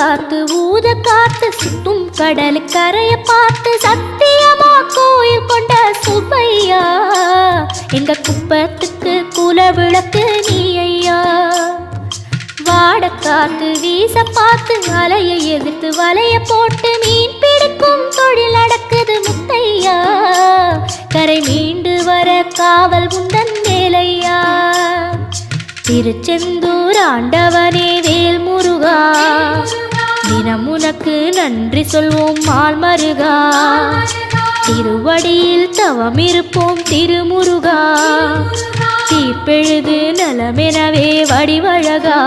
காத்து ஊத காத்து சுத்தும் கடல் கரைய பார்த்து சத்தியமா கோயில் கொண்ட சுப்பையா எங்க குப்பத்துக்கு குல விளக்கு நீ ஐயா. வாட காத்து வீச பார்த்து அலைய எதிர்த்து வலைய போட்டு மீன் பிடிக்கும் தொழில் நடக்குது முத்தையா. கரை மீண்டு வர காவல் உந்தன் வேலையா. திருச்செந்தூர் ஆண்டவனே வேல் முருகா தினம் உனக்கு நன்றி சொல்வோம் மால் மருகா. திருவடியில் தவம் இருப்போம் திருமுருகா தீர்ப்பெழுது நலமெனவே வடிவழகா.